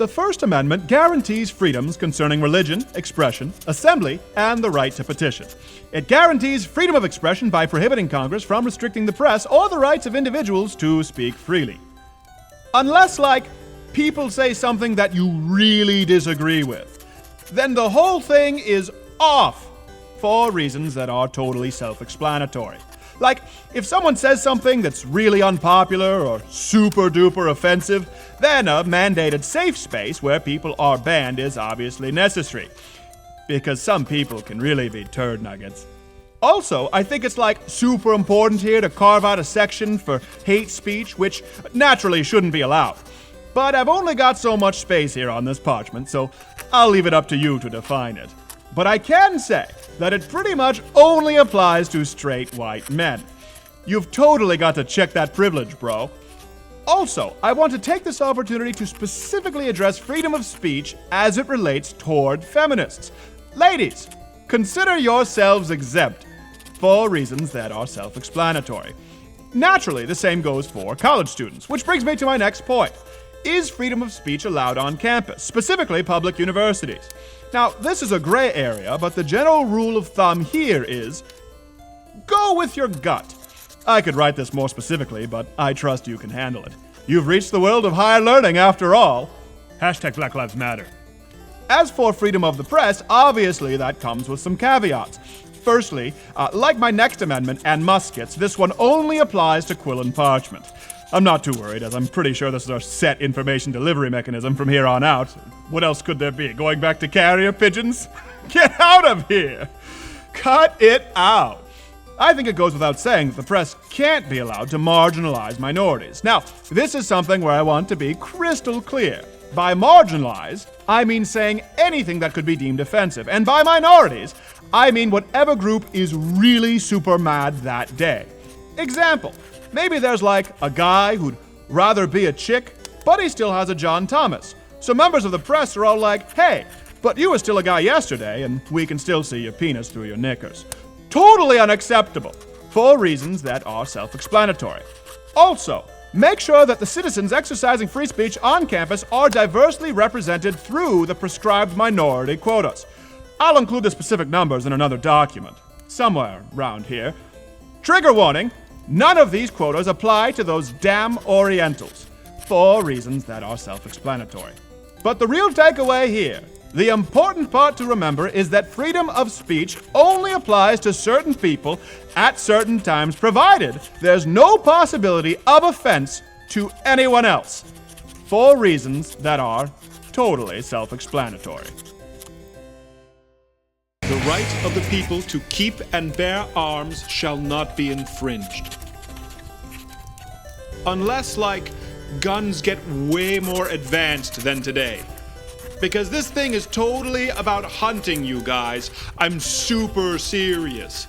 the First Amendment guarantees freedoms concerning religion, expression, assembly, and the right to petition. It guarantees freedom of expression by prohibiting Congress from restricting the press or the rights of individuals to speak freely. Unless, people say something that you really disagree with, then the whole thing is off for reasons that are totally self-explanatory. If someone says something that's really unpopular or super-duper offensive, then a mandated safe space where people are banned is obviously necessary. Because some people can really be turd nuggets. Also, I think it's super important here to carve out a section for hate speech, which naturally shouldn't be allowed. But I've only got so much space here on this parchment, so I'll leave it up to you to define it. But I can say that it pretty much only applies to straight white men. You've totally got to check that privilege, bro. Also, I want to take this opportunity to specifically address freedom of speech as it relates toward feminists. Ladies, consider yourselves exempt for reasons that are self-explanatory. Naturally, the same goes for college students, which brings me to my next point. Is freedom of speech allowed on campus, specifically public universities? Now, this is a gray area, but the general rule of thumb here is go with your gut. I could write this more specifically, but I trust you can handle it. You've reached the world of higher learning after all. Hashtag Black Lives Matter. As for freedom of the press, obviously that comes with some caveats. Firstly, like my next amendment and Muskets, this one only applies to quill and parchment. I'm not too worried, as I'm pretty sure this is our set information delivery mechanism from here on out. What else could there be? Going back to carrier pigeons? Get out of here! Cut it out! I think it goes without saying that the press can't be allowed to marginalize minorities. Now, this is something where I want to be crystal clear. By marginalize, I mean saying anything that could be deemed offensive. And by minorities, I mean whatever group is really super mad that day. Example. Maybe there's a guy who'd rather be a chick, but he still has a John Thomas. So members of the press are all like, hey, but you were still a guy yesterday, and we can still see your penis through your knickers. Totally unacceptable, for reasons that are self-explanatory. Also, make sure that the citizens exercising free speech on campus are diversely represented through the prescribed minority quotas. I'll include the specific numbers in another document, somewhere around here. Trigger warning. None of these quotas apply to those damn Orientals, for reasons that are self-explanatory. But the real takeaway here, the important part to remember, is that freedom of speech only applies to certain people at certain times, provided there's no possibility of offense to anyone else, for reasons that are totally self-explanatory. The right of the people to keep and bear arms shall not be infringed. Unless, guns get way more advanced than today. Because this thing is totally about hunting, you guys. I'm super serious.